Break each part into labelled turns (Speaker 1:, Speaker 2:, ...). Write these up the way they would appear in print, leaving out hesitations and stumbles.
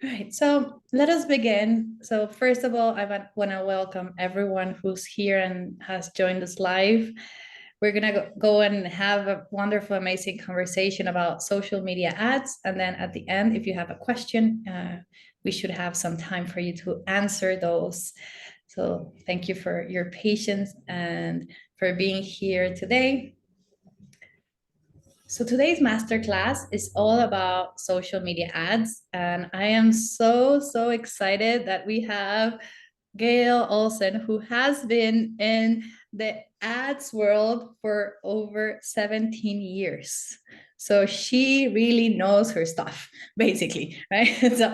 Speaker 1: Right, so let us begin. So first of all, I want to welcome everyone who's here and has joined us live. We're gonna go and have a wonderful, amazing conversation about social media ads, and then at the end, if you have a question, we should have some time for you to answer those. So thank you for your patience and for being here today. So today's masterclass is all about social media ads, and I am so excited that we have Gayle Olsen, who has been in the ads world for over 17 years. So she really knows her stuff, basically, right? So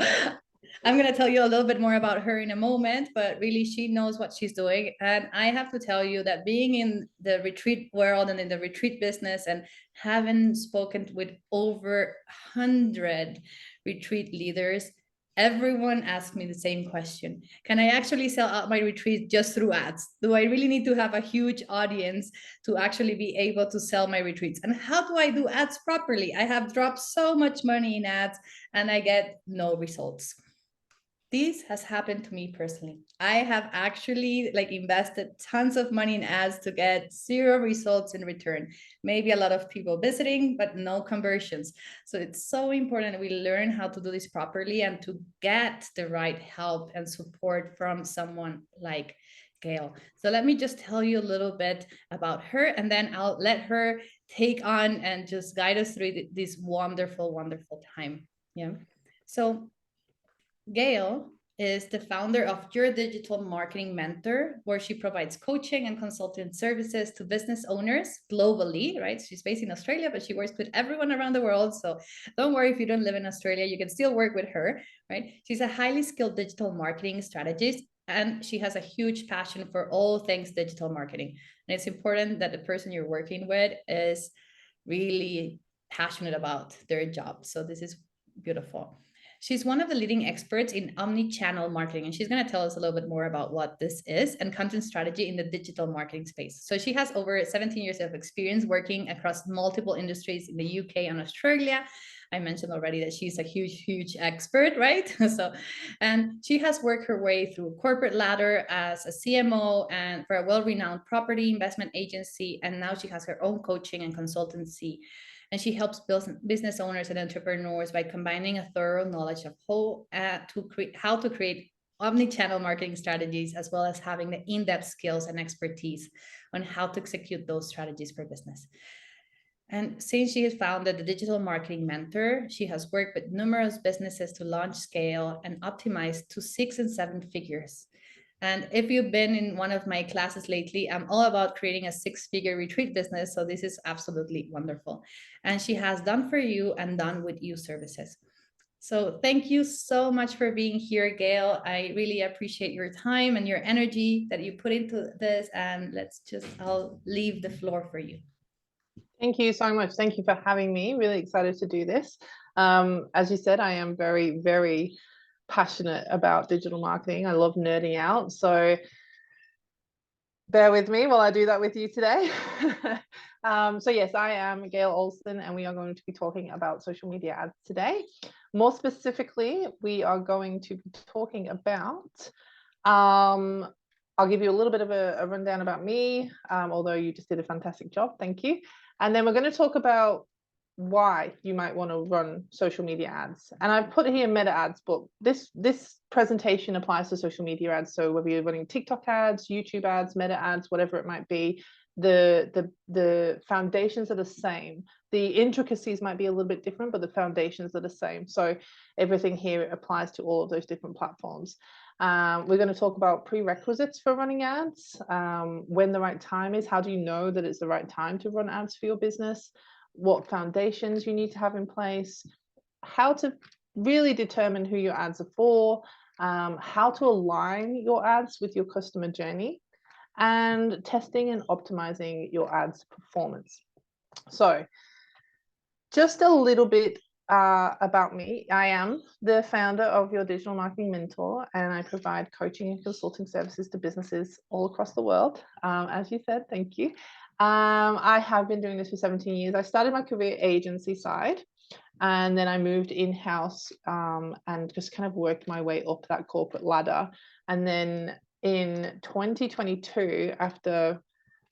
Speaker 1: I'm going to tell you a little bit more about her in a moment, but really she knows what she's doing. And I have to tell you that being in the retreat world and in the retreat business and having spoken with over 100 retreat leaders, everyone asks me the same question. Can I actually sell out my retreat just through ads? Do I really need to have a huge audience to actually be able to sell my retreats? And how do I do ads properly? I have dropped so much money in ads and I get no results. This has happened to me personally. I have actually invested tons of money in ads to get zero results in return. Maybe a lot of people visiting, but no conversions. So it's so important that we learn how to do this properly and to get the right help and support from someone like Gayle. So let me just tell you a little bit about her, and then I'll let her take on and just guide us through this wonderful, wonderful time. Yeah. So Gayle is the founder of Your Digital Marketing Mentor, where she provides coaching and consulting services to business owners globally, right? She's based in Australia, but she works with everyone around the world. So don't worry if you don't live in Australia, you can still work with her, right? She's a highly skilled digital marketing strategist, and she has a huge passion for all things digital marketing. And it's important that the person you're working with is really passionate about their job. So this is beautiful. She's one of the leading experts in omni-channel marketing, and she's going to tell us a little bit more about what this is and content strategy in the digital marketing space. So she has over 17 years of experience working across multiple industries in the UK and Australia. I mentioned already that she's a huge expert, right? So, and she has worked her way through corporate ladder as a CMO and for a well-renowned property investment agency, and now she has her own coaching and consultancy, and she helps business owners and entrepreneurs by combining a thorough knowledge of how to create omni-channel marketing strategies, as well as having the in-depth skills and expertise on how to execute those strategies for business. And since she has founded the Digital Marketing Mentor, she has worked with numerous businesses to launch, scale, and optimize to 6 and 7 figures. And if you've been in one of my classes lately, I'm all about creating a 6-figure retreat business. So this is absolutely wonderful. And she has done for you and done with you services. So thank you so much for being here, Gayle. I really appreciate your time and your energy that you put into this. And I'll leave the floor for you.
Speaker 2: Thank you so much. Thank you for having me. Really excited to do this. As you said, I am very passionate about digital marketing. I love nerding out. So bear with me while I do that with you today. So yes, I am Gayle Olsen, and we are going to be talking about social media ads today. More specifically, we are going to be talking about, I'll give you a little bit of a rundown about me, although you just did a fantastic job. Thank you. And then we're going to talk about why you might want to run social media ads. And I've put here meta ads, but this presentation applies to social media ads. So whether you're running TikTok ads, YouTube ads, meta ads, whatever it might be, the foundations are the same. The intricacies might be a little bit different, but the foundations are the same. So everything here applies to all of those different platforms. We're going to talk about prerequisites for running ads, when the right time is. How do you know that it's the right time to run ads for your business? What foundations you need to have in place, how to really determine who your ads are for, how to align your ads with your customer journey, and testing and optimizing your ads performance. So just a little bit about me. I am the founder of Your Digital Marketing Mentor, and I provide coaching and consulting services to businesses all across the world. As you said, thank you. I have been doing this for 17 years. I started my career agency side, And then I moved in-house and just kind of worked my way up that corporate ladder. And then in 2022, after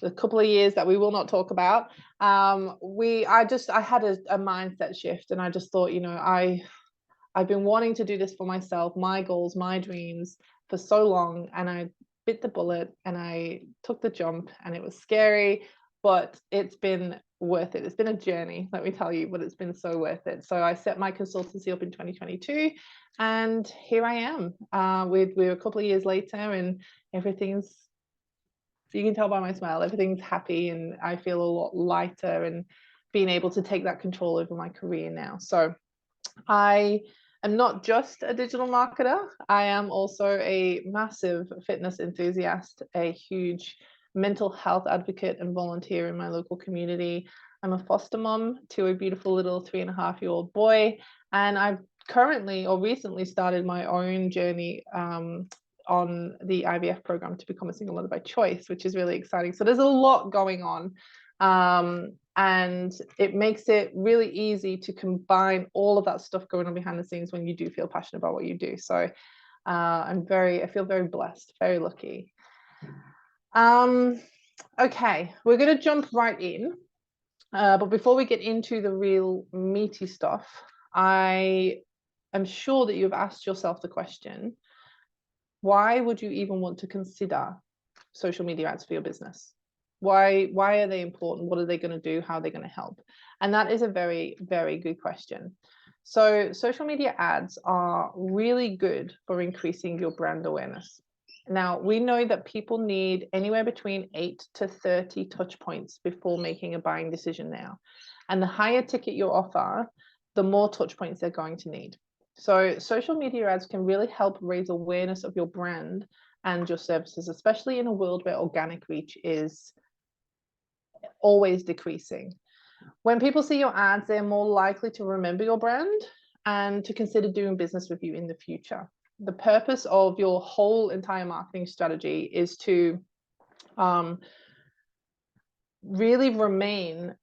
Speaker 2: a couple of years that we will not talk about, I had a mindset shift, and I just thought, I've been wanting to do this for myself, my goals, my dreams for so long, and I bit the bullet and I took the jump, and it was scary, but it's been worth it. It's been a journey, let me tell you, but it's been so worth it. So I set my consultancy up in 2022, and here I am. We're a couple of years later, and everything's, you can tell by my smile, everything's happy, and I feel a lot lighter and being able to take that control over my career now. So I am not just a digital marketer. I am also a massive fitness enthusiast, a huge mental health advocate and volunteer in my local community. I'm a foster mom to a beautiful little 3.5-year-old boy, and I've recently started my own journey on the IVF program to become a single mother by choice, which is really exciting. So there's a lot going on. And it makes it really easy to combine all of that stuff going on behind the scenes when you do feel passionate about what you do. So I feel very blessed, very lucky. Okay, we're going to jump right in. But before we get into the real meaty stuff, I am sure that you've asked yourself the question, why would you even want to consider social media ads for your business? Why are they important? What are they going to do? How are they going to help? And that is a very, very good question. So social media ads are really good for increasing your brand awareness. Now, we know that people need anywhere between 8 to 30 touch points before making a buying decision now. And the higher ticket you offer, the more touch points they're going to need. So social media ads can really help raise awareness of your brand and your services, especially in a world where organic reach is always decreasing. When people see your ads, they're more likely to remember your brand and to consider doing business with you in the future. The purpose of your whole entire marketing strategy is to really remain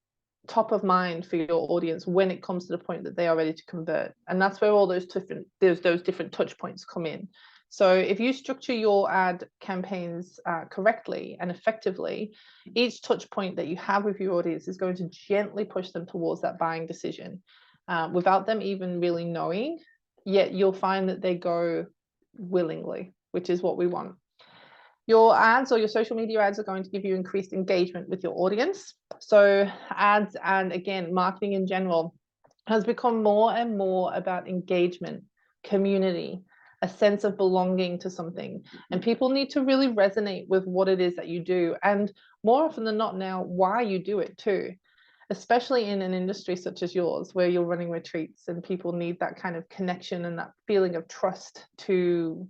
Speaker 2: top of mind for your audience when it comes to the point that they are ready to convert. And that's where all those different touch points come in. So if you structure your ad campaigns correctly and effectively, each touch point that you have with your audience is going to gently push them towards that buying decision without them even really knowing, yet you'll find that they go willingly, which is what we want. Your ads or your social media ads are going to give you increased engagement with your audience. So ads, and again, marketing in general, has become more and more about engagement, community, a sense of belonging to something. And people need to really resonate with what it is that you do. And more often than not now, why you do it too, especially in an industry such as yours, where you're running retreats and people need that kind of connection and that feeling of trust to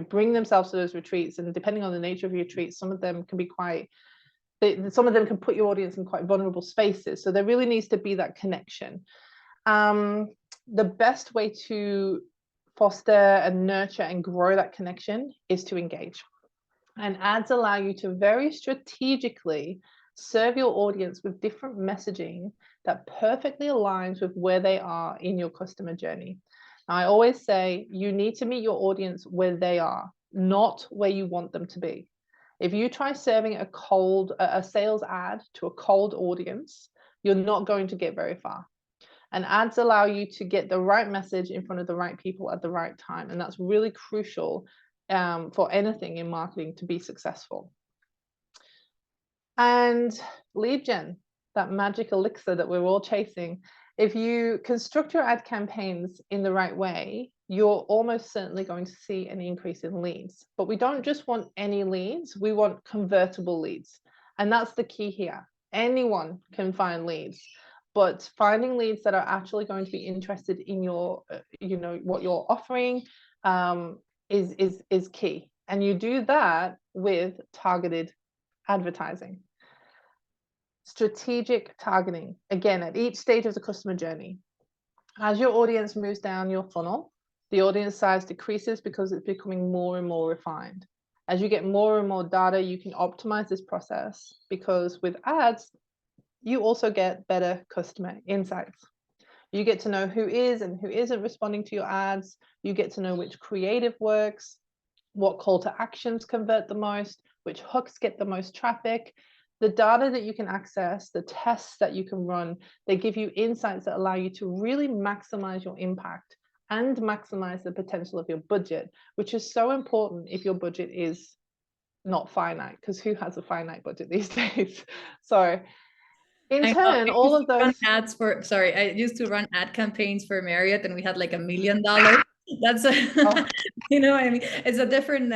Speaker 2: bring themselves to those retreats. And depending on the nature of your retreats, some of them can be some of them can put your audience in quite vulnerable spaces. So there really needs to be that connection. The best way to foster and nurture and grow that connection is to engage. And ads allow you to very strategically serve your audience with different messaging that perfectly aligns with where they are in your customer journey. I always say you need to meet your audience where they are, not where you want them to be. If you try serving a sales ad to a cold audience, you're not going to get very far. And ads allow you to get the right message in front of the right people at the right time. And that's really crucial for anything in marketing to be successful. And lead gen, that magic elixir that we're all chasing. If you construct your ad campaigns in the right way, you're almost certainly going to see an increase in leads. But we don't just want any leads, we want convertible leads. And that's the key here. Anyone can find leads, but finding leads that are actually going to be interested in your, what you're offering is key. And you do that with targeted advertising. Strategic targeting, again, at each stage of the customer journey. As your audience moves down your funnel, the audience size decreases because it's becoming more and more refined. As you get more and more data, you can optimize this process, because with ads, you also get better customer insights. You get to know who is and who isn't responding to your ads. You get to know which creative works, what call to actions convert the most, which hooks get the most traffic. The data that you can access, the tests that you can run, they give you insights that allow you to really maximize your impact and maximize the potential of your budget, which is so important if your budget is not finite, because who has a finite budget these days? So in
Speaker 1: I know.
Speaker 2: turn,
Speaker 1: I
Speaker 2: all
Speaker 1: used
Speaker 2: of
Speaker 1: to run
Speaker 2: those,
Speaker 1: ads for, sorry, I used to run ad campaigns for Marriott and we had like $1 million. That's a,
Speaker 2: oh,
Speaker 1: you know what I mean? It's a different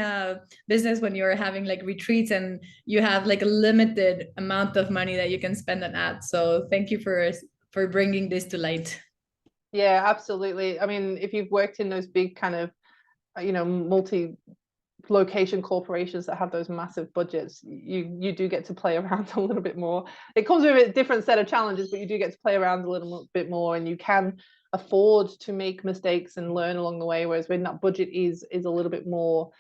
Speaker 1: business when you're having like retreats and you have like a limited amount of money that you can spend on ads. So thank you for bringing this to light.
Speaker 2: yeah, absolutely. I mean, if you've worked in those big kind of, multi location corporations that have those massive budgets, you do get to play around a little bit more. It comes with a different set of challenges, but you do get to play around a little bit more, and you can afford to make mistakes and learn along the way. Whereas when that budget is a little bit more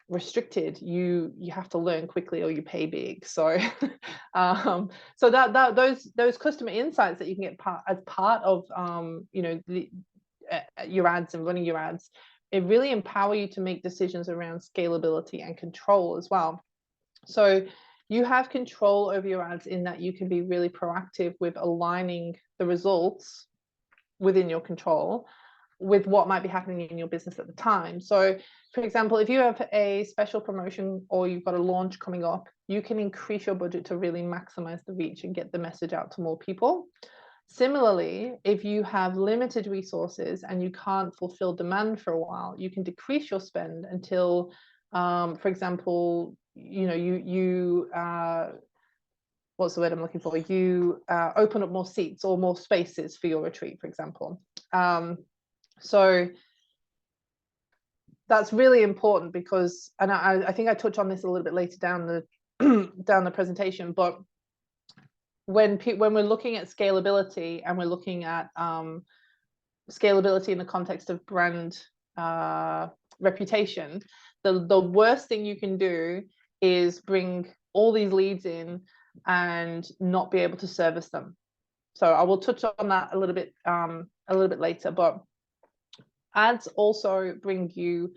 Speaker 2: restricted, you have to learn quickly or you pay big. So so that those customer insights that you can get as part of your ads and running your ads, it really empower you to make decisions around scalability and control as well. So you have control over your ads in that you can be really proactive with aligning the results within your control with what might be happening in your business at the time. So for example, if you have a special promotion or you've got a launch coming up, you can increase your budget to really maximize the reach and get the message out to more people. Similarly, if you have limited resources and you can't fulfill demand for a while, you can decrease your spend until, for example, what's the word I'm looking for? You open up more seats or more spaces for your retreat, for example. So that's really important because, and I think I touch on this a little bit later down the down the presentation, but when we're looking at scalability and we're looking at scalability in the context of brand reputation, the worst thing you can do is bring all these leads in and not be able to service them. So I will touch on that a little bit later, but ads also bring you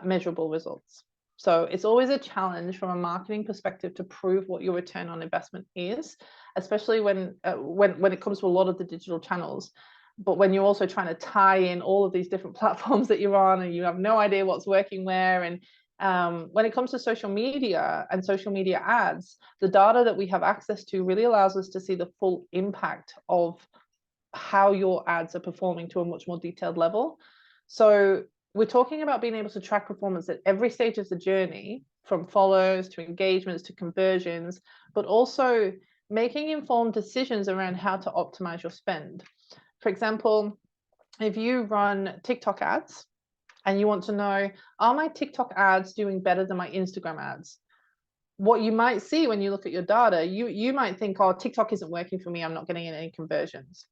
Speaker 2: measurable results. So it's always a challenge from a marketing perspective to prove what your return on investment is, especially when it comes to a lot of the digital channels. But when you're also trying to tie in all of these different platforms that you're on and you have no idea what's working where, and when it comes to social media and social media ads, the data that we have access to really allows us to see the full impact of how your ads are performing to a much more detailed level. So we're talking about being able to track performance at every stage of the journey, from follows to engagements to conversions, but also making informed decisions around how to optimize your spend. For example, if you run TikTok ads and you want to know, are my TikTok ads doing better than my Instagram ads? What you might see when you look at your data, you might think, oh, TikTok isn't working for me, I'm not getting any conversions.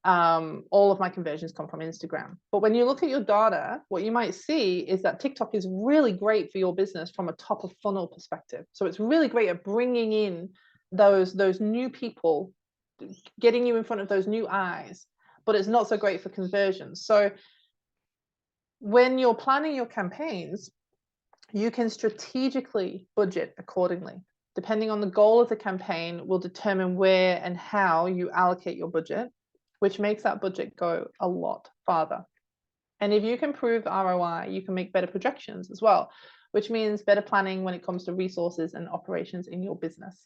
Speaker 2: All of my conversions come from Instagram. But when you look at your data, what you might see is that TikTok is really great for your business from a top of funnel perspective. So it's really great at bringing in those new people, getting you in front of those new eyes, but it's not so great for conversions. So when you're planning your campaigns, you can strategically budget accordingly. Depending on the goal of the campaign will determine where and how you allocate your budget, which makes that budget go a lot farther. And if you can prove ROI, you can make better projections as well, which means better planning when it comes to resources and operations in your business.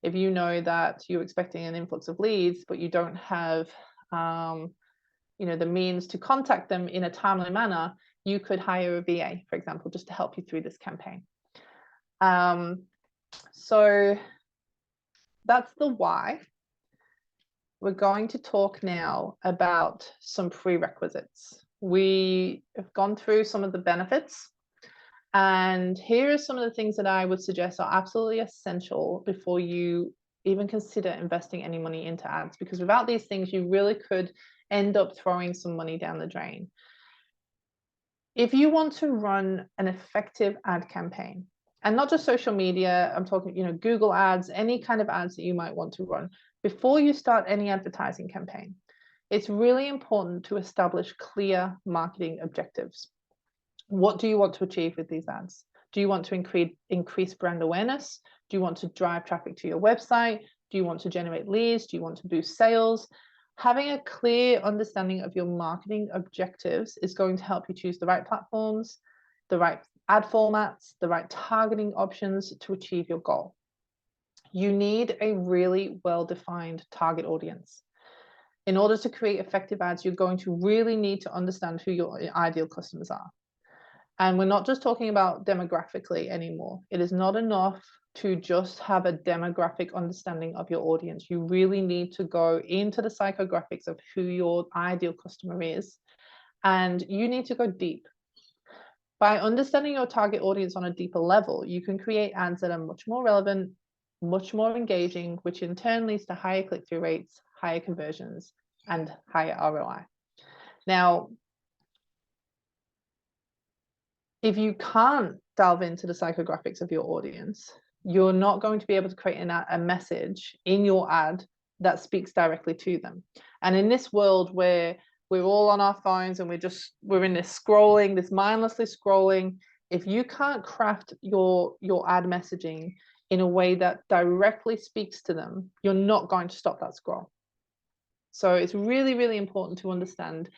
Speaker 2: If you know that you're expecting an influx of leads, but you don't have the means to contact them in a timely manner, you could hire a VA, for example, just to help you through this campaign. So that's the why. We're going to talk now about some prerequisites. We have gone through some of the benefits, and here are some of the things that I would suggest are absolutely essential before you even consider investing any money into ads, because without these things, you really could end up throwing some money down the drain. If you want to run an effective ad campaign, and not just social media, I'm talking, Google ads, any kind of ads that you might want to run, before you start any advertising campaign, it's really important to establish clear marketing objectives. What do you want to achieve with these ads? Do you want to increase brand awareness? Do you want to drive traffic to your website? Do you want to generate leads? Do you want to boost sales? Having a clear understanding of your marketing objectives is going to help you choose the right platforms, the right ad formats, the right targeting options to achieve your goal. You need a really well-defined target audience. In order to create effective ads, you're going to really need to understand who your ideal customers are. And we're not just talking about demographically anymore. It is not enough to just have a demographic understanding of your audience. You really need to go into the psychographics of who your ideal customer is. And you need to go deep. By understanding your target audience on a deeper level, you can create ads that are much more relevant, much more engaging, which in turn leads to higher click-through rates, higher conversions, and higher ROI. Now, if you can't delve into the psychographics of your audience, you're not going to be able to create a message in your ad that speaks directly to them. And in this world where we're all on our phones and we're in this scrolling, this mindlessly scrolling, if you can't craft your ad messaging in a way that directly speaks to them, you're not going to stop that scroll. So it's really, really important to understand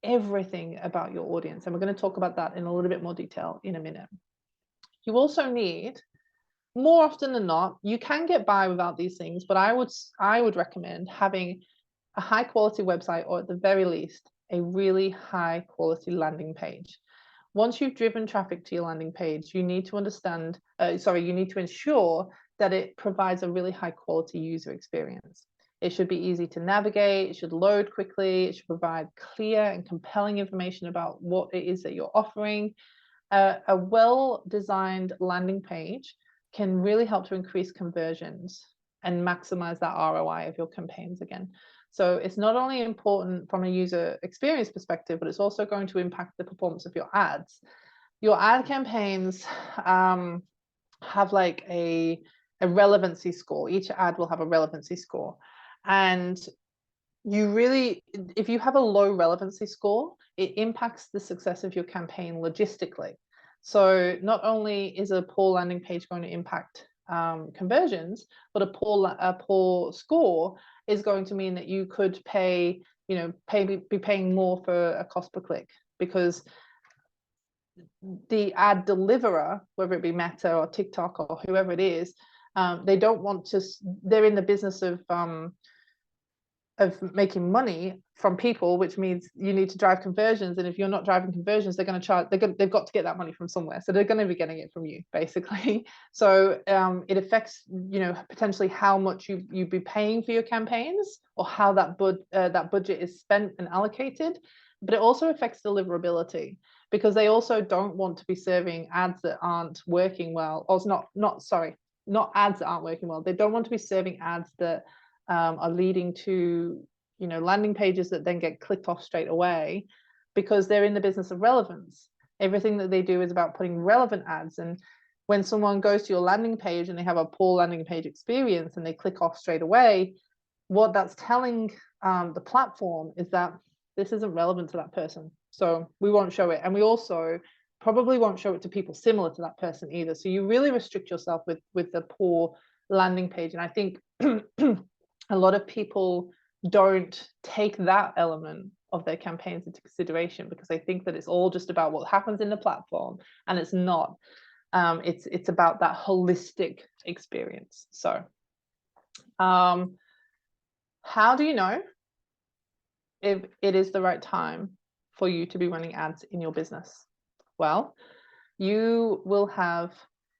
Speaker 2: everything about your audience. And we're going to talk about that in a little bit more detail in a minute. You also need, more often than not, you can get by without these things, but I would recommend having a high quality website, or at the very least, a really high quality landing page. Once you've driven traffic to your landing page, you need to you need to ensure that it provides a really high quality user experience. It should be easy to navigate, it should load quickly, it should provide clear and compelling information about what it is that you're offering. A well-designed landing page can really help to increase conversions and maximize that ROI of your campaigns again. So it's not only important from a user experience perspective, but it's also going to impact the performance of your ads. Your ad campaigns have like a relevancy score. Each ad will have a relevancy score. And if you have a low relevancy score, it impacts the success of your campaign logistically. So not only is a poor landing page going to impact conversions, but a poor score is going to mean that you could be paying more for a cost per click, because the ad deliverer, whether it be Meta or TikTok or whoever it is, they're in the business of making money from people, which means you need to drive conversions. And if you're not driving conversions, they're going to charge, they've got to get that money from somewhere. So they're going to be getting it from you, basically. So it affects, potentially how much you'd be paying for your campaigns, or how that budget is spent and allocated. But it also affects deliverability, because they also don't want to be serving ads that aren't working well, or not ads that aren't working well. They don't want to be serving ads that are leading to landing pages that then get clicked off straight away, because they're in the business of relevance. Everything that they do is about putting relevant ads. And when someone goes to your landing page and they have a poor landing page experience and they click off straight away, what that's telling the platform is that this isn't relevant to that person, so we won't show it. And we also probably won't show it to people similar to that person either. So you really restrict yourself with the poor landing page. And I think a lot of people don't take that element of their campaigns into consideration, because they think that it's all just about what happens in the platform, and it's not. It's about that holistic experience. So how do you know if it is the right time for you to be running ads in your business? Well, you will have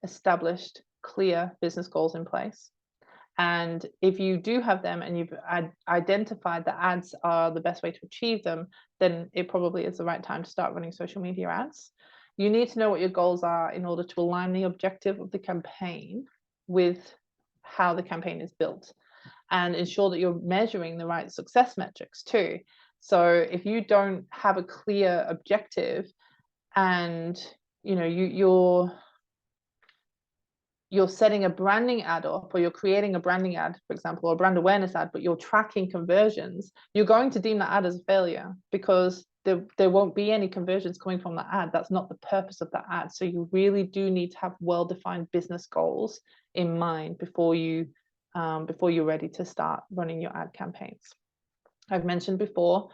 Speaker 2: established clear business goals in place. And if you do have them and you've identified that ads are the best way to achieve them, then it probably is the right time to start running social media ads. You need to know what your goals are in order to align the objective of the campaign with how the campaign is built, and ensure that you're measuring the right success metrics too. So if you don't have a clear objective, and you're you're setting a branding ad up, or you're creating a branding ad, for example, or a brand awareness ad, but you're tracking conversions, you're going to deem that ad as a failure, because there won't be any conversions coming from that ad. That's not the purpose of that ad. So you really do need to have well-defined business goals in mind before you're ready to start running your ad campaigns. I've mentioned before,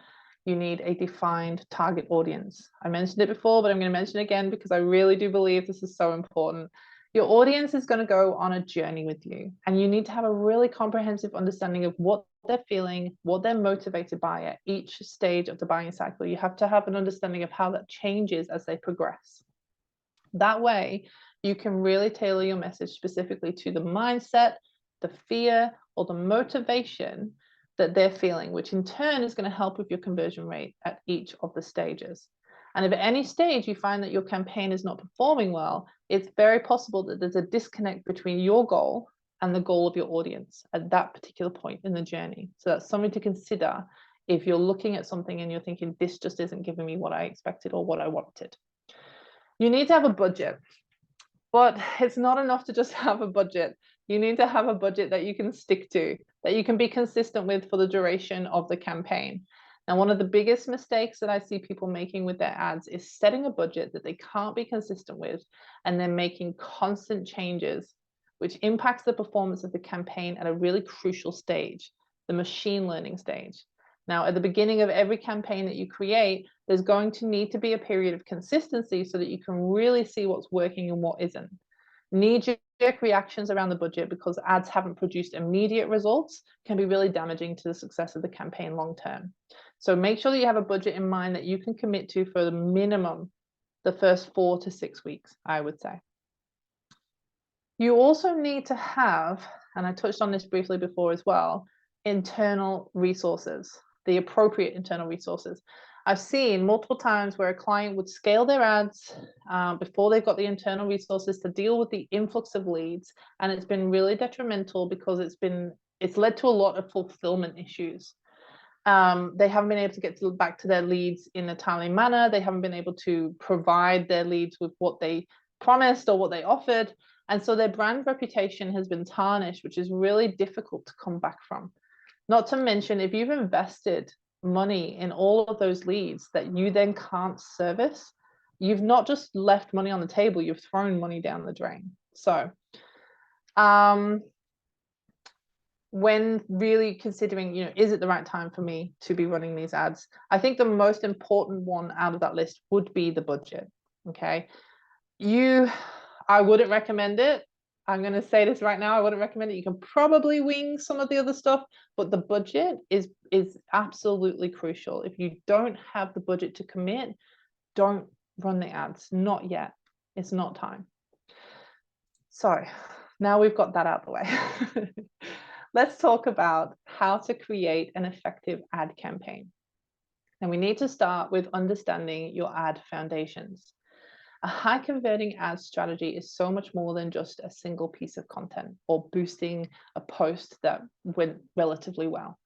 Speaker 2: you need a defined target audience. I mentioned it before, but I'm going to mention it again because I really do believe this is so important. Your audience is going to go on a journey with you, and you need to have a really comprehensive understanding of what they're feeling, what they're motivated by at each stage of the buying cycle. You have to have an understanding of how that changes as they progress. That way, you can really tailor your message specifically to the mindset, the fear, or the motivation that they're feeling, which in turn is going to help with your conversion rate at each of the stages. And if at any stage you find that your campaign is not performing well, it's very possible that there's a disconnect between your goal and the goal of your audience at that particular point in the journey. So that's something to consider if you're looking at something and you're thinking, this just isn't giving me what I expected or what I wanted. You need to have a budget, but it's not enough to just have a budget. You need to have a budget that you can stick to, that you can be consistent with for the duration of the campaign. Now, one of the biggest mistakes that I see people making with their ads is setting a budget that they can't be consistent with, and then making constant changes, which impacts the performance of the campaign at a really crucial stage, the machine learning stage. Now, at the beginning of every campaign that you create, there's going to need to be a period of consistency so that you can really see what's working and what isn't. Knee-jerk reactions around the budget because ads haven't produced immediate results can be really damaging to the success of the campaign long term. So make sure that you have a budget in mind that you can commit to for the minimum the first 4 to 6 weeks, I would say. You also need to have, and I touched on this briefly before as well, internal resources, the appropriate internal resources. I've seen multiple times where a client would scale their ads before they've got the internal resources to deal with the influx of leads, and it's been really detrimental because it's led to a lot of fulfillment issues. They haven't been able to get back to their leads in a timely manner. They haven't been able to provide their leads with what they promised or what they offered. And so their brand reputation has been tarnished, which is really difficult to come back from. Not to mention, if you've invested money in all of those leads that you then can't service, you've not just left money on the table, you've thrown money down the drain. So when really considering, is it the right time for me to be running these ads? I think the most important one out of that list would be the budget. Okay. I wouldn't recommend it. I'm going to say this right now. I wouldn't recommend it. You can probably wing some of the other stuff, but the budget is absolutely crucial. If you don't have the budget to commit, don't run the ads. Not yet. It's not time. So now we've got that out of the way. Let's talk about how to create an effective ad campaign. And we need to start with understanding your ad foundations. A high converting ad strategy is so much more than just a single piece of content or boosting a post that went relatively well.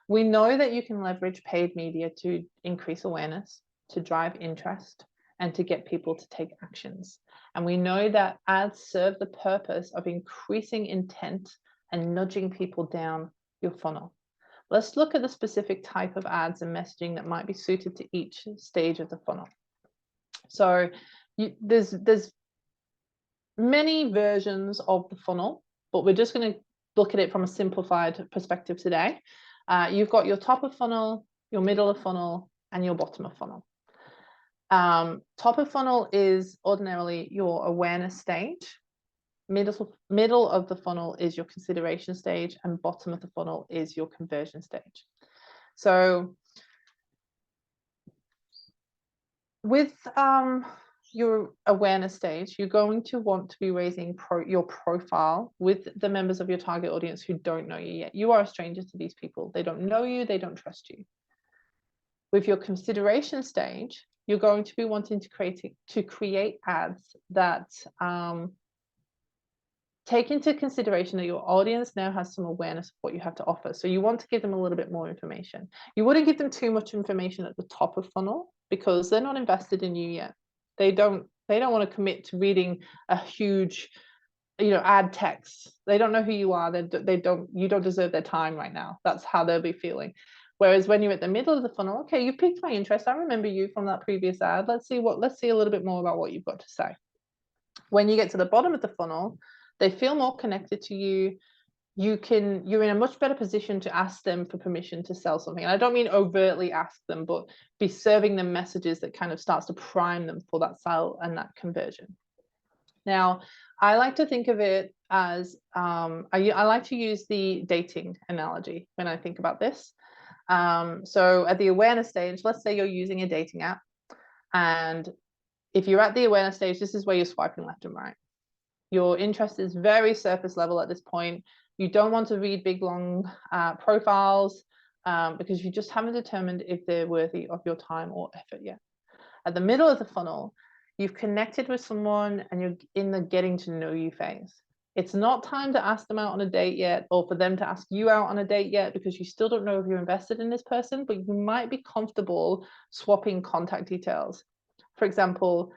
Speaker 2: We know that you can leverage paid media to increase awareness, to drive interest, and to get people to take actions. And we know that ads serve the purpose of increasing intent and nudging people down your funnel. Let's look at the specific type of ads and messaging that might be suited to each stage of the funnel. So there's many versions of the funnel, but we're just going to look at it from a simplified perspective today. You've got your top of funnel, your middle of funnel, and your bottom of funnel. Top of funnel is ordinarily your awareness stage. Middle of the funnel is your consideration stage, and bottom of the funnel is your conversion stage. So with your awareness stage, you're going to want to be raising your profile with the members of your target audience who don't know you yet. You are a stranger to these people. They don't know you, they don't trust you. With your consideration stage, you're going to be wanting to create ads that take into consideration that your audience now has some awareness of what you have to offer. So you want to give them a little bit more information. You wouldn't give them too much information at the top of funnel because they're not invested in you yet. They don't want to commit to reading a huge add text. They don't know who you are. You don't deserve their time right now. That's how they'll be feeling. Whereas when you're at the middle of the funnel, okay, you piqued my interest. I remember you from that previous ad. Let's see a little bit more about what you've got to say. When you get to the bottom of the funnel, they feel more connected to you. You're in a much better position to ask them for permission to sell something. And I don't mean overtly ask them, but be serving them messages that kind of starts to prime them for that sale and that conversion. Now, I like to think of it as, I like to use the dating analogy when I think about this. So at the awareness stage, let's say you're using a dating app, and if you're at the awareness stage, this is where you're swiping left and right. Your interest is very surface level at this point. You don't want to read big, long profiles because you just haven't determined if they're worthy of your time or effort yet. At the middle of the funnel, you've connected with someone and you're in the getting to know you phase. It's not time to ask them out on a date yet, or for them to ask you out on a date yet, because you still don't know if you're invested in this person, but you might be comfortable swapping contact details. For example,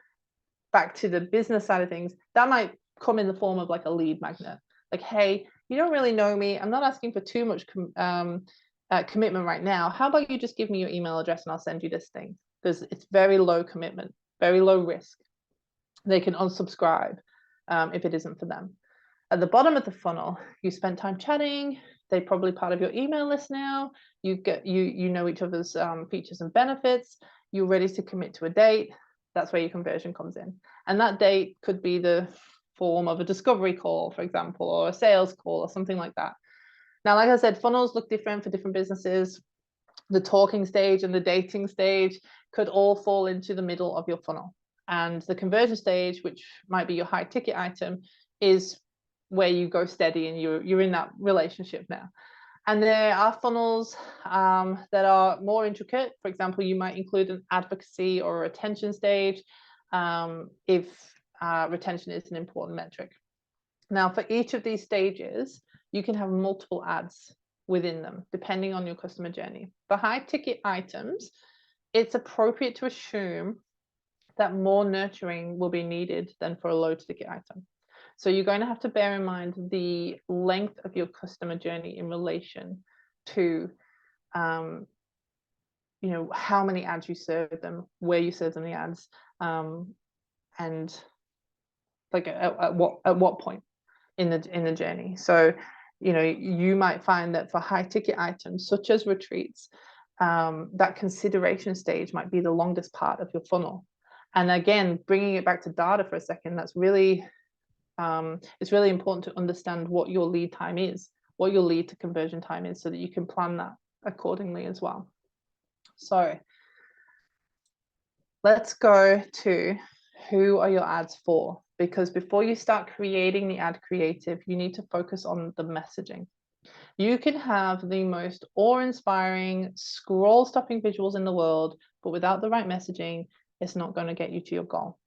Speaker 2: back to the business side of things, that might come in the form of like a lead magnet. Like, hey, you don't really know me. I'm not asking for too much commitment right now. How about you just give me your email address and I'll send you this thing? Because it's very low commitment, very low risk. They can unsubscribe if it isn't for them. At the bottom of the funnel, you spent time chatting. They're probably part of your email list now. You know each other's features and benefits. You're ready to commit to a date. That's where your conversion comes in. And that date could be the form of a discovery call, for example, or a sales call or something like that. Now, like I said, funnels look different for different businesses. The talking stage and the dating stage could all fall into the middle of your funnel. And the conversion stage, which might be your high ticket item, is where you go steady and you're in that relationship now. And there are funnels that are more intricate. For example, you might include an advocacy or a retention stage if retention is an important metric. Now, for each of these stages, you can have multiple ads within them, depending on your customer journey. For high ticket items, it's appropriate to assume that more nurturing will be needed than for a low ticket item. So you're going to have to bear in mind the length of your customer journey in relation to, how many ads you serve them, where you serve them the ads, and like at what point in the journey. So, you might find that for high ticket items such as retreats, that consideration stage might be the longest part of your funnel. And again, bringing it back to data for a second, that's really it's really important to understand what your lead time is, what your lead to conversion time is, so that you can plan that accordingly as well. So let's go to who are your ads for, because before you start creating the ad creative, you need to focus on the messaging. You can have the most awe-inspiring, scroll-stopping visuals in the world, but without the right messaging, it's not going to get you to your goal.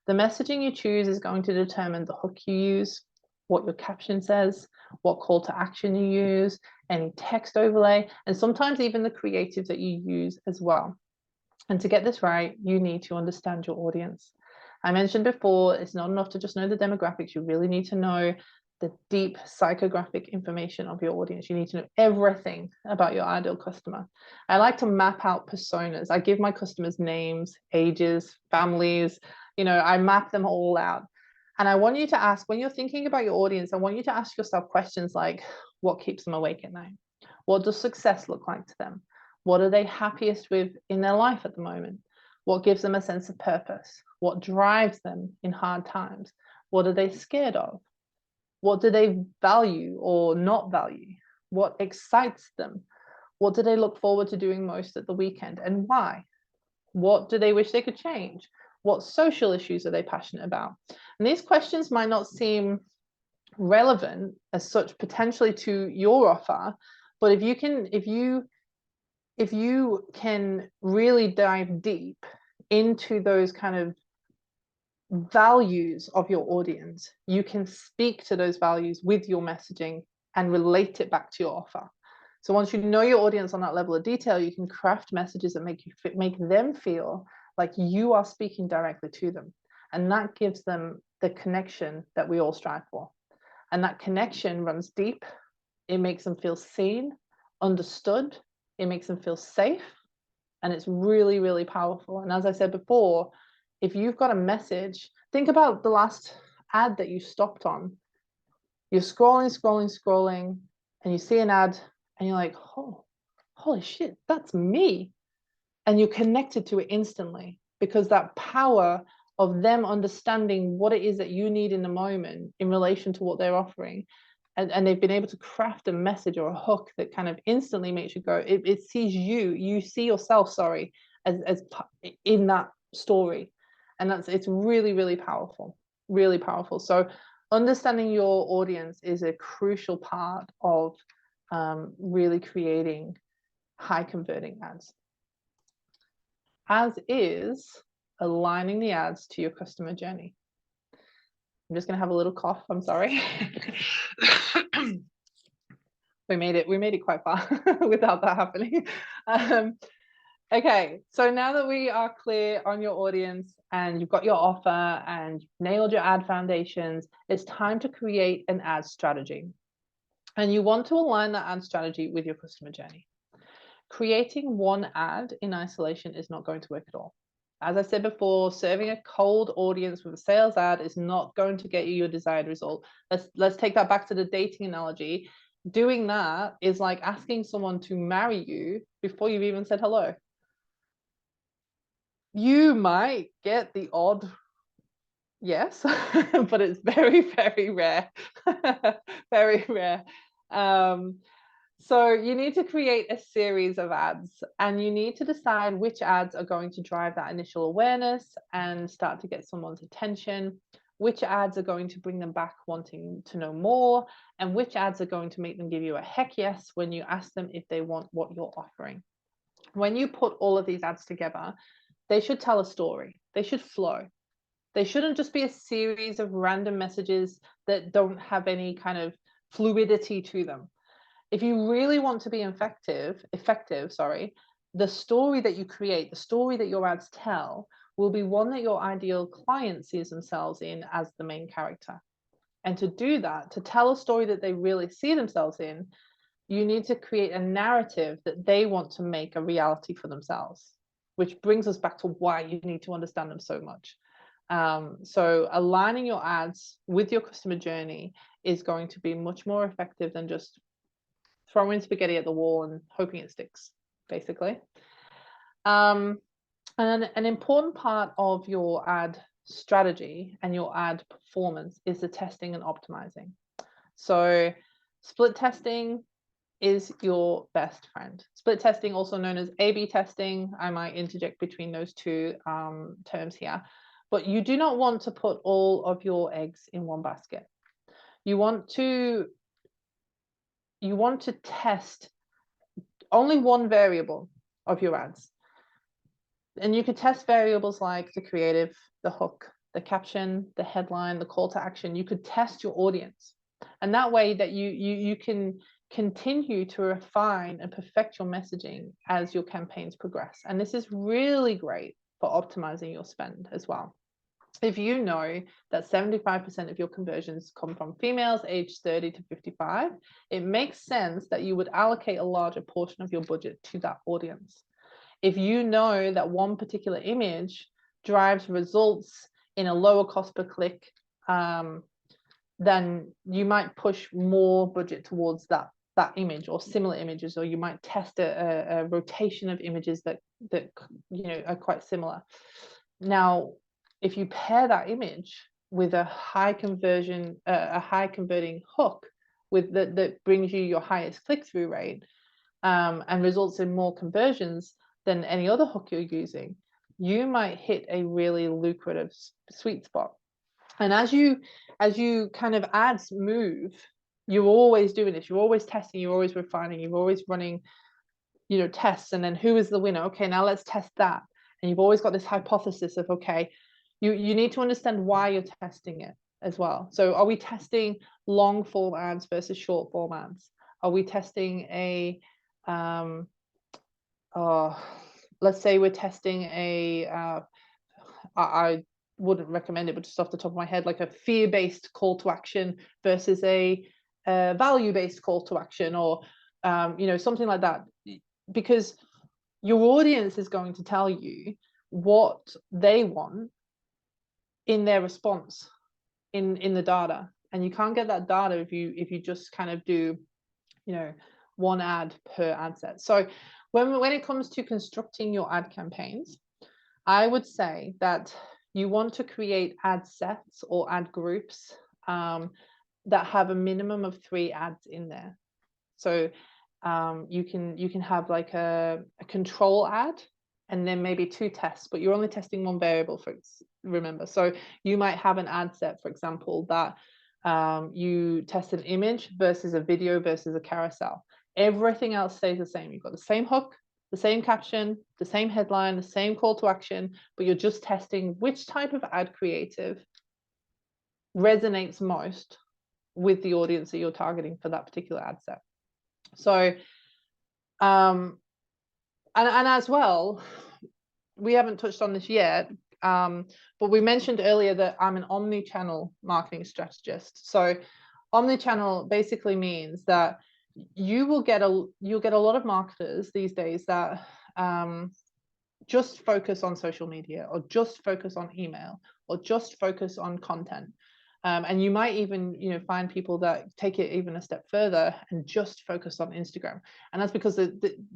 Speaker 2: The messaging you choose is going to determine the hook you use, what your caption says, what call to action you use, any text overlay, and sometimes even the creative that you use as well. And to get this right, you need to understand your audience. I mentioned before, it's not enough to just know the demographics. You really need to know the deep psychographic information of your audience. You need to know everything about your ideal customer. I like to map out personas. I give my customers names, ages, families. I map them all out. And I want you to ask, when you're thinking about your audience, I want you to ask yourself questions like, what keeps them awake at night? What does success look like to them? What are they happiest with in their life at the moment? What gives them a sense of purpose? What drives them in hard times? What are they scared of? What do they value or not value? What excites them? What do they look forward to doing most at the weekend, and why? What do they wish they could change? What social issues are they passionate about? And these questions might not seem relevant as such potentially to your offer, but if you can really dive deep into those kind of values of your audience, you can speak to those values with your messaging and relate it back to your offer. So once you know your audience on that level of detail, you can craft messages that make them feel like you are speaking directly to them. And that gives them the connection that we all strive for. And that connection runs deep. It makes them feel seen, understood. It makes them feel safe. And it's really, really powerful. And as I said before, if you've got a message, think about the last ad that you stopped on. You're scrolling, and you see an ad and you're like, oh, holy shit, that's me. And you're connected to it instantly, because that power of them understanding what it is that you need in the moment in relation to what they're offering. And they've been able to craft a message or a hook that kind of instantly makes you go, it sees you see yourself, sorry, as in that story. And it's really, really powerful, really powerful. So understanding your audience is a crucial part of really creating high converting ads, as is aligning the ads to your customer journey. I'm just going to have a little cough. I'm sorry. we made it quite far without that happening. Okay, so now that we are clear on your audience and you've got your offer and you've nailed your ad foundations, it's time to create an ad strategy. And you want to align that ad strategy with your customer journey. Creating one ad in isolation is not going to work at all. As I said before, serving a cold audience with a sales ad is not going to get you your desired result. Let's take that back to the dating analogy. Doing that is like asking someone to marry you before you've even said hello. You might get the odd yes, but it's very, very rare. Very rare. So you need to create a series of ads, and you need to decide which ads are going to drive that initial awareness and start to get someone's attention, which ads are going to bring them back wanting to know more, and which ads are going to make them give you a heck yes when you ask them if they want what you're offering. When you put all of these ads together, they should tell a story. They should flow. They shouldn't just be a series of random messages that don't have any kind of fluidity to them. If you really want to be effective, the story that you create, the story that your ads tell, will be one that your ideal client sees themselves in as the main character. And to do that, to tell a story that they really see themselves in, you need to create a narrative that they want to make a reality for themselves, which brings us back to why you need to understand them so much. So aligning your ads with your customer journey is going to be much more effective than just throwing spaghetti at the wall and hoping it sticks, basically. And an important part of your ad strategy and your ad performance is the testing and optimizing. So split testing is your best friend. Split testing, also known as A/B testing. I might interject between those two terms here. But you do not want to put all of your eggs in one basket. You want to test only one variable of your ads. And you could test variables like the creative, the hook, the caption, the headline, the call to action. You could test your audience. And that way that you can continue to refine and perfect your messaging as your campaigns progress. And this is really great for optimizing your spend as well. If you know that 75% of your conversions come from females aged 30 to 55, it makes sense that you would allocate a larger portion of your budget to that audience. If you know that one particular image drives results in a lower cost per click, then you might push more budget towards that image or similar images, or you might test a rotation of images that are quite similar. Now, if you pair that image with a high converting hook that brings you your highest click-through rate and results in more conversions than any other hook you're using, you might hit a really lucrative sweet spot. And as you kind of ads move, you're always doing this, you're always testing, you're always refining, you're always running tests, and then who is the winner? Okay, now let's test that. And you've always got this hypothesis of, okay, you need to understand why you're testing it as well. So are we testing long form ads versus short form ads? Are we testing let's say we're testing wouldn't recommend it, but just off the top of my head, like a fear-based call to action versus a value-based call to action, or something like that, because your audience is going to tell you what they want in their response in the data, and you can't get that data if you just kind of do one ad per ad set. So when it comes to constructing your ad campaigns, I would say that you want to create ad sets or ad groups that have a minimum of 3 ads in there. So you can have like a control ad and then maybe 2 tests, but you're only testing one variable, remember. So you might have an ad set, for example, that you test an image versus a video versus a carousel. Everything else stays the same. You've got the same hook, the same caption, the same headline, the same call to action, but you're just testing which type of ad creative resonates most with the audience that you're targeting for that particular ad set. So and as well, we haven't touched on this yet, but we mentioned earlier that I'm an omni-channel marketing strategist. So omni-channel basically means that you'll get a lot of marketers these days that just focus on social media, or just focus on email, or just focus on content. And you might even find people that take it even a step further and just focus on Instagram. And that's because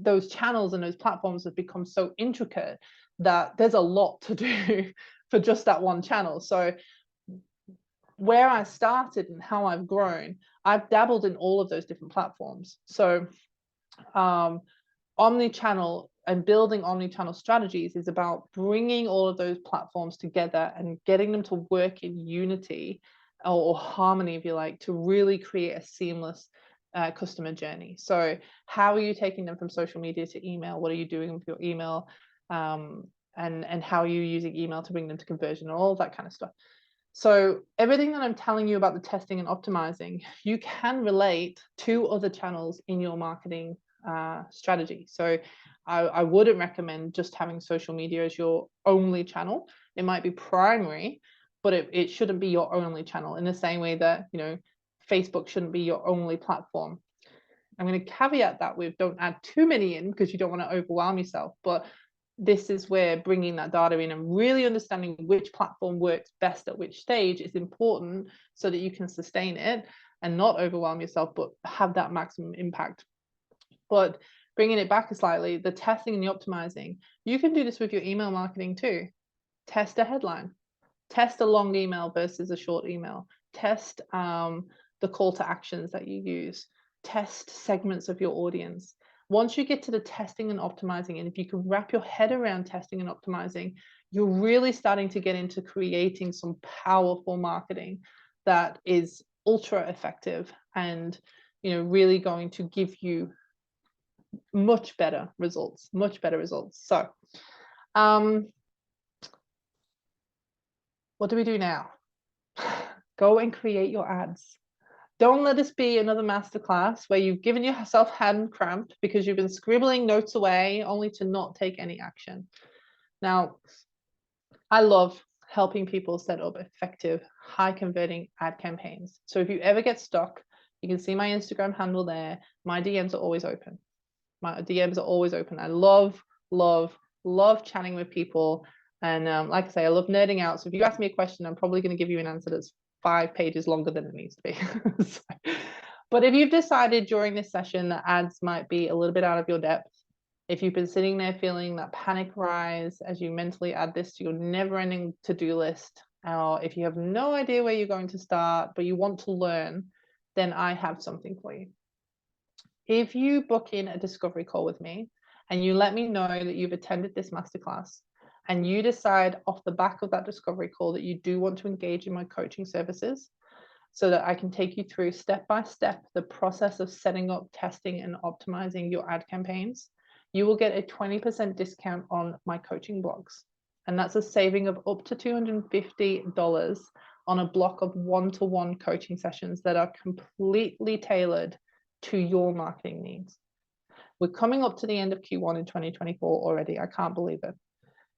Speaker 2: those channels and those platforms have become so intricate that there's a lot to do for just that one channel. So where I started and how I've grown, I've dabbled in all of those different platforms. So omni-channel and building omni-channel strategies is about bringing all of those platforms together and getting them to work in unity or harmony, if you like, to really create a seamless customer journey. So how are you taking them from social media to email? What are you doing with your email? And how are you using email to bring them to conversion, and all of that kind of stuff. So everything that I'm telling you about the testing and optimizing, you can relate to other channels in your marketing strategy. So I wouldn't recommend just having social media as your only channel. It might be primary, but it shouldn't be your only channel, in the same way that Facebook shouldn't be your only platform. I'm going to caveat that with don't add too many in, because you don't want to overwhelm yourself. But this is where bringing that data in and really understanding which platform works best at which stage is important, so that you can sustain it and not overwhelm yourself, but have that maximum impact. But bringing it back slightly, the testing and the optimizing, you can do this with your email marketing too. Test a headline, test a long email versus a short email, test the call to actions that you use, test segments of your audience. Once you get to the testing and optimizing, and if you can wrap your head around testing and optimizing, you're really starting to get into creating some powerful marketing that is ultra effective and really going to give you much better results. So what do we do now? Go and create your ads. Don't let this be another masterclass where you've given yourself hand cramp because you've been scribbling notes away only to not take any action. Now, I love helping people set up effective, high converting ad campaigns. So if you ever get stuck, you can see my Instagram handle there. My DMs are always open. I love chatting with people. And like I say, I love nerding out. So if you ask me a question, I'm probably going to give you an answer that's 5 pages longer than it needs to be. But if you've decided during this session that ads might be a little bit out of your depth, if you've been sitting there feeling that panic rise as you mentally add this to your never-ending to-do list, or if you have no idea where you're going to start, but you want to learn, then I have something for you. If you book in a discovery call with me and you let me know that you've attended this masterclass, and you decide off the back of that discovery call that you do want to engage in my coaching services, so that I can take you through step by step the process of setting up, testing, and optimizing your ad campaigns, you will get a 20% discount on my coaching blocks. And that's a saving of up to $250 on a block of one-to-one coaching sessions that are completely tailored to your marketing needs. We're coming up to the end of Q1 in 2024 already. I can't believe it.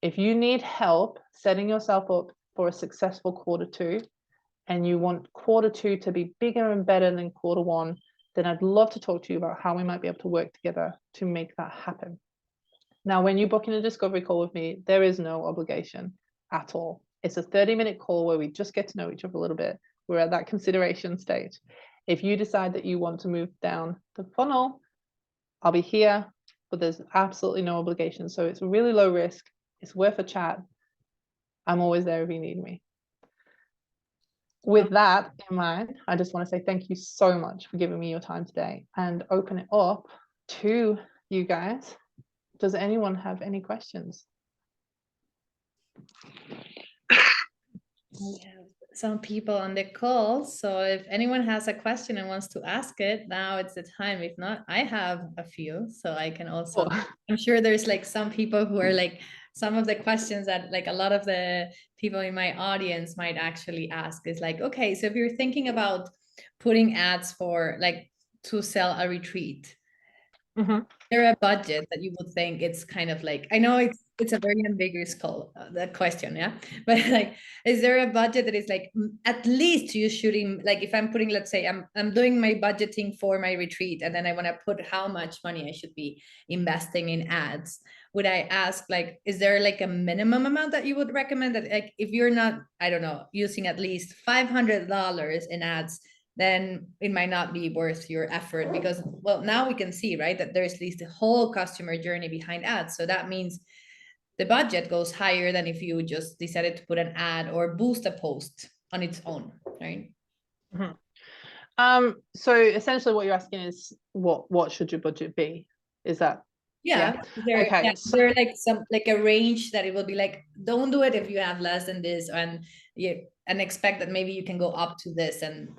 Speaker 2: If you need help setting yourself up for a successful quarter 2, and you want quarter 2 to be bigger and better than quarter 1, then I'd love to talk to you about how we might be able to work together to make that happen. Now, when you book in a discovery call with me, there is no obligation at all. It's a 30-minute call where we just get to know each other a little bit. We're at that consideration stage. If you decide that you want to move down the funnel, I'll be here, but there's absolutely no obligation. So it's really low risk. It's worth a chat. I'm always there if you need me. With that in mind, I just want to say thank you so much for giving me your time today and open it up to you guys. Does anyone have any questions?
Speaker 1: We have some people on the call, so if anyone has a question and wants to ask it, now it's the time. If not, I have a few, so I can also, I'm sure there's like some people who are like, some of the questions that like a lot of the people in my audience might actually ask is like, okay, so if you're thinking about putting ads for like to sell a retreat, is there a budget that you would think it's kind of like, I know it's a very ambiguous call, that question, yeah, but like, is there a budget that is like at least you shooting, like if I'm putting, let's say I'm doing my budgeting for my retreat and then I want to put how much money I should be investing in ads, would I ask like, is there like a minimum amount that you would recommend that like if you're not, I don't know, using at least $500 in ads, then it might not be worth your effort because, well, now we can see, right, that there's at least the whole customer journey behind ads. So that means the budget goes higher than if you just decided to put an ad or boost a post on its own, right?
Speaker 2: So essentially what you're asking is what should your budget be? Is that
Speaker 1: yeah.
Speaker 2: Okay.
Speaker 1: Is there like some like a range that it will be like, don't do it if you have less than this, and expect that maybe you can go up to this? And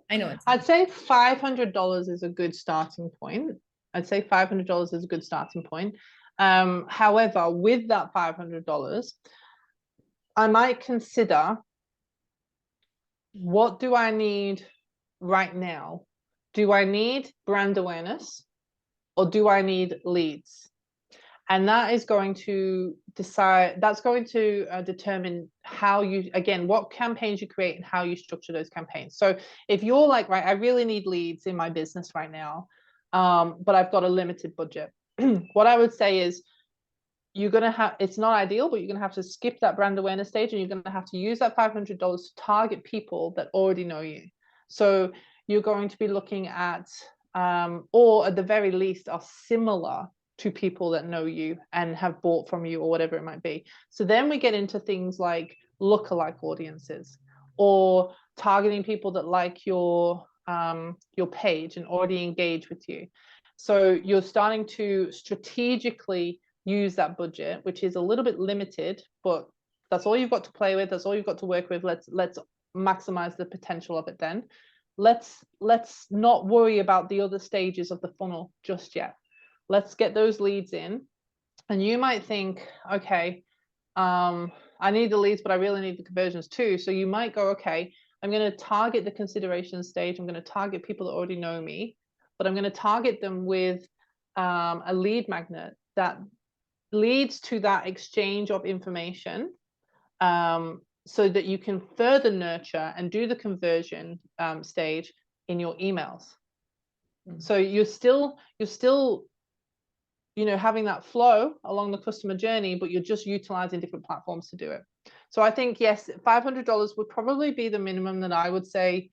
Speaker 1: I know I'd
Speaker 2: say $500 is a good starting point. I'd say $500 is a good starting point. However, with that $500, I might consider, what do I need right now? Do I need brand awareness or do I need leads? And that is going to decide, that's going to determine how you, again, what campaigns you create and how you structure those campaigns. So if you're like, right, I really need leads in my business right now, but I've got a limited budget. What I would say is you're going to have, it's not ideal, but you're going to have to skip that brand awareness stage and you're going to have to use that $500 to target people that already know you. So you're going to be looking at, or at the very least are similar to people that know you and have bought from you or whatever it might be. So then we get into things like lookalike audiences or targeting people that like your page and already engage with you. So you're starting to strategically use that budget, which is a little bit limited, but that's all you've got to play with. That's all you've got to work with. Let's maximize the potential of it then. Let's not worry about the other stages of the funnel just yet. Let's get those leads in. And you might think, okay, I need the leads, but I really need the conversions too. So you might go, okay, I'm going to target the consideration stage. I'm going to target people that already know me, but I'm going to target them with a lead magnet that leads to that exchange of information, so that you can further nurture and do the conversion stage in your emails. So you're still having that flow along the customer journey, but you're just utilizing different platforms to do it. So I think, yes, $500 would probably be the minimum that I would say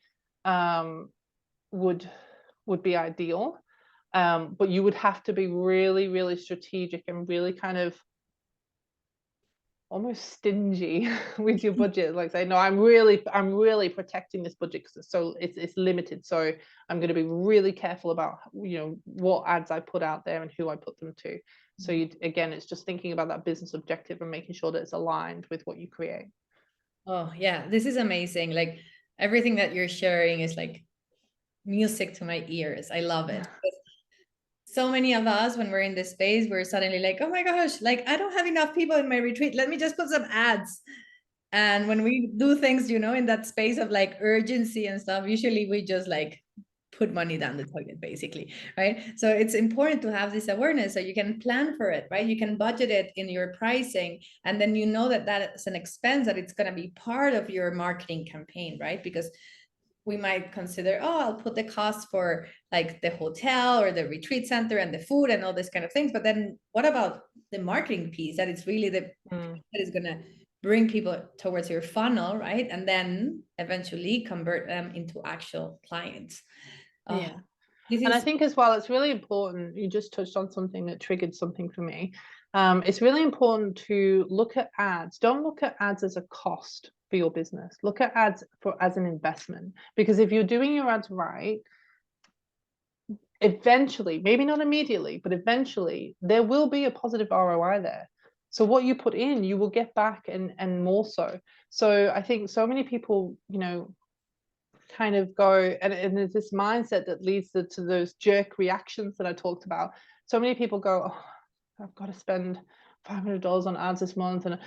Speaker 2: would be ideal. But you would have to be really, really strategic and really kind of almost stingy with your budget. Like say, no, I'm really protecting this budget because it's limited. So I'm going to be really careful about what ads I put out there and who I put them to. So again, it's just thinking about that business objective and making sure that it's aligned with what you create.
Speaker 1: Oh yeah, this is amazing. Like everything that you're sharing is like music to my ears. I love it. So many of us, when we're in this space, we're suddenly like, oh my gosh, like I don't have enough people in my retreat. Let me just put some ads. And when we do things, in that space of like urgency and stuff, usually we just like put money down the toilet, basically, right? So it's important to have this awareness so you can plan for it, right? You can budget it in your pricing, and then you know that that's an expense that it's going to be part of your marketing campaign, right? Because we might consider, oh, I'll put the cost for like the hotel or the retreat center and the food and all this kind of things. But then what about the marketing piece that it's really the that is going to bring people towards your funnel, right? And then eventually convert them into actual clients.
Speaker 2: Yeah.
Speaker 1: This
Speaker 2: And I
Speaker 1: is
Speaker 2: think as well, it's really important. You just touched on something that triggered something for me. It's really important to look at ads. Don't look at ads as a cost for your business. Look at ads as an investment. Because if you're doing your ads right, eventually, maybe not immediately, but eventually there will be a positive ROI there. So what you put in, you will get back, and more so. So I think so many people, kind of go, and there's this mindset that leads to those jerk reactions that I talked about. So many people go, oh, I've got to spend $500 on ads this month. And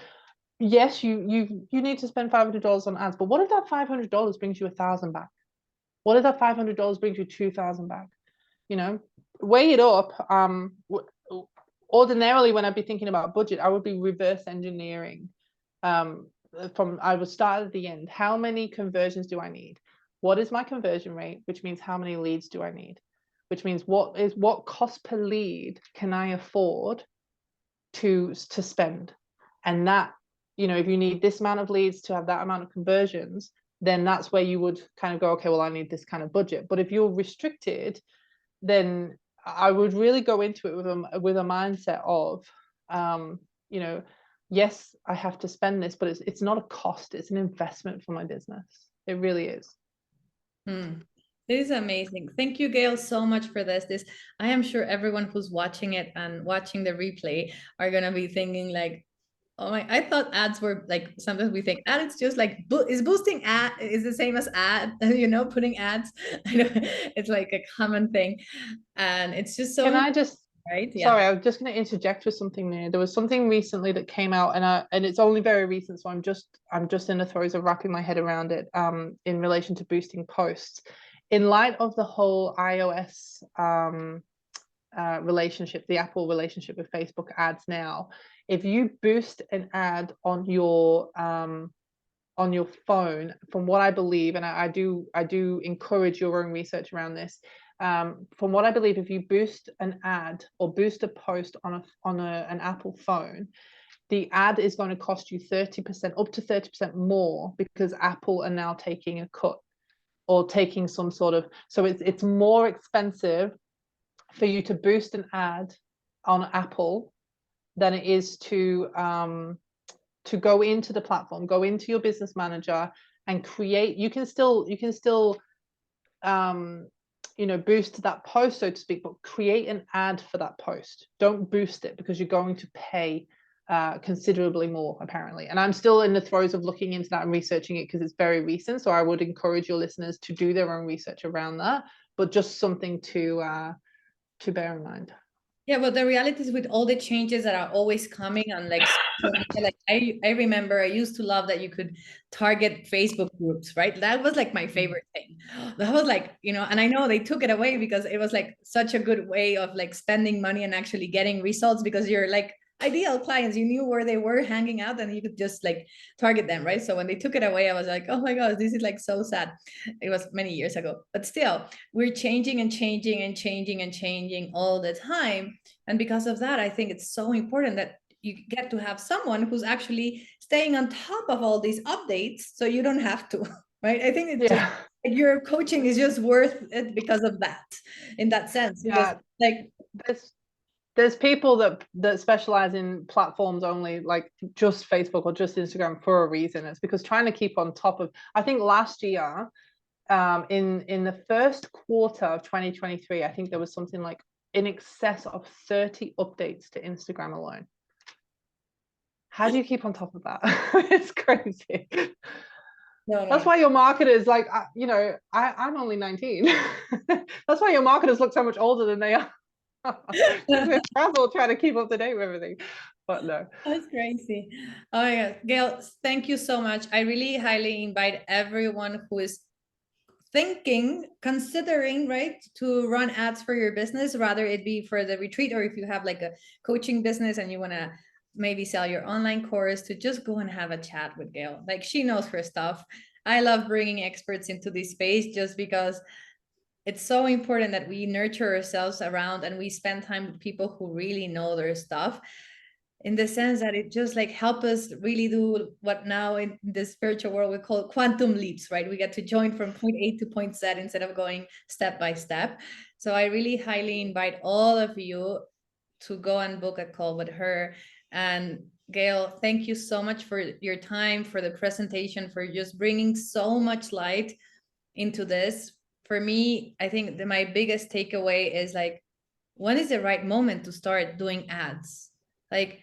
Speaker 2: yes, you need to spend $500 on ads, but what if that $500 brings you 1,000 back? What if that $500 brings you 2,000 back? Weigh it up. Ordinarily, when I'd be thinking about budget, I would be reverse engineering. I would start at the end. How many conversions do I need? What is my conversion rate? Which means how many leads do I need? Which means what cost per lead can I afford to spend? And that, if you need this amount of leads to have that amount of conversions, then that's where you would kind of go, okay, well, I need this kind of budget. But if you're restricted, then I would really go into it with a mindset of, yes, I have to spend this, but it's not a cost. It's an investment for my business. It really is.
Speaker 1: This is amazing. Thank you, Gayle, so much for this. I am sure everyone who's watching it and watching the replay are gonna be thinking like, oh my, I thought ads were like, sometimes we think ad it's just like is boosting ad is the same as ad, putting ads. I know it's like a common thing. And it's just so
Speaker 2: Can I just
Speaker 1: right? Yeah.
Speaker 2: Sorry, I was just going to interject with something there. There was something recently that came out, and it's only very recent, so I'm just in the throes of wrapping my head around it. In relation to boosting posts, in light of the whole iOS relationship, the Apple relationship with Facebook ads now, if you boost an ad on your phone, from what I believe, and I do encourage your own research around this. From what I believe, if you boost an ad or boost a post on an Apple phone, the ad is going to cost you 30%, up to 30% more, because Apple are now taking a cut or taking some sort of, so it's more expensive for you to boost an ad on Apple than it is to go into the platform, go into your business manager and create. You can still boost that post, so to speak, but create an ad for that post. Don't boost it, because you're going to pay considerably more, apparently. And I'm still in the throes of looking into that and researching it, because it's very recent. So I would encourage your listeners to do their own research around that, but just something to bear in mind.
Speaker 1: Yeah, well, the reality is, with all the changes that are always coming on like I remember I used to love that you could target Facebook groups, right? That was like my favorite thing. That was like, and I know they took it away because it was like such a good way of like spending money and actually getting results, because you're like ideal clients, you knew where they were hanging out and you could just like target them, right? So when they took it away, I was like, oh my god, this is like so sad. It was many years ago, but still we're changing and changing and changing and changing all the time. And because of that, I think it's so important that you get to have someone who's actually staying on top of all these updates, so you don't have to, right? I think it's just like your coaching is just worth it because of that, in that sense. Because like
Speaker 2: there's people that specialize in platforms only, like just Facebook or just Instagram, for a reason. It's because trying to keep on top of, I think last year, in the first quarter of 2023, I think there was something like in excess of 30 updates to Instagram alone. How do you keep on top of that? It's crazy.
Speaker 1: No.
Speaker 2: That's why your marketers, like, I'm only 19. That's why your marketers look so much older than they are. We're travel trying to keep up to date with everything, but no.
Speaker 1: That's crazy. Oh my God, Gayle, thank you so much. I really highly invite everyone who is thinking, considering, right, to run ads for your business, rather it be for the retreat, or if you have like a coaching business and you want to maybe sell your online course, to just go and have a chat with Gayle. Like, she knows her stuff. I love bringing experts into this space just because it's so important that we nurture ourselves around and we spend time with people who really know their stuff, in the sense that it just like help us really do what now in the spiritual world we call quantum leaps, right? We get to join from point A to point Z instead of going step by step. So I really highly invite all of you to go and book a call with her. And Gayle, thank you so much for your time, for the presentation, for just bringing so much light into this. For me, I think that my biggest takeaway is like, when is the right moment to start doing ads? Like,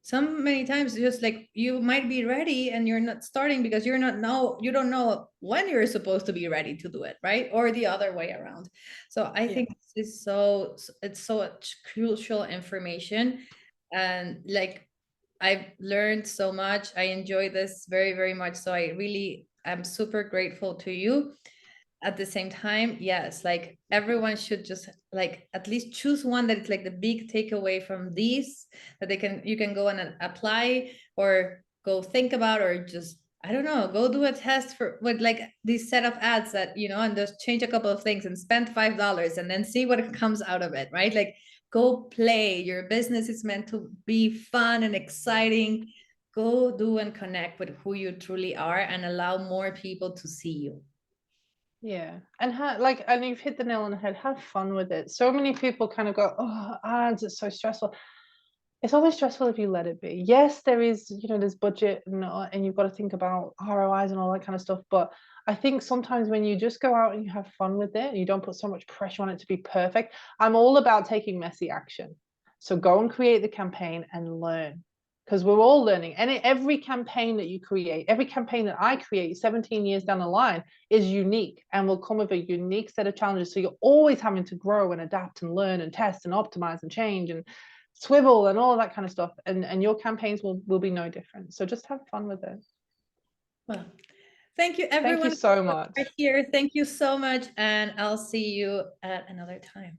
Speaker 1: so many times just like you might be ready and you're not starting because you don't know when you're supposed to be ready to do it, right? Or the other way around. So I think this is it's so much crucial information. And like, I've learned so much. I enjoy this very, very much. So I really am super grateful to you. At the same time, yes, like everyone should just like at least choose one that is like the big takeaway from these, that you can go and apply, or go think about, or just, I don't know, go do a test for with like these set of ads that, and just change a couple of things and spend $5 and then see what comes out of it, right? Like, go play. Your business is meant to be fun and exciting. Go do and connect with who you truly are and allow more people to see you.
Speaker 2: Yeah, and and you've hit the nail on the head. Have fun with it. So many people kind of go, "Oh, ads, it's so stressful." It's always stressful if you let it be. Yes, there is, there's budget and you've got to think about ROIs and all that kind of stuff. But I think sometimes when you just go out and you have fun with it, and you don't put so much pressure on it to be perfect. I'm all about taking messy action. So go and create the campaign and learn, because we're all learning. And every campaign that you create, every campaign that I create 17 years down the line is unique and will come with a unique set of challenges. So you're always having to grow and adapt and learn and test and optimize and change and swivel and all of that kind of stuff. And your campaigns will be no different. So just have fun with it.
Speaker 1: Well, thank you
Speaker 2: Thank you
Speaker 1: everyone
Speaker 2: so much.
Speaker 1: for here. Thank you so much. And I'll see you at another time.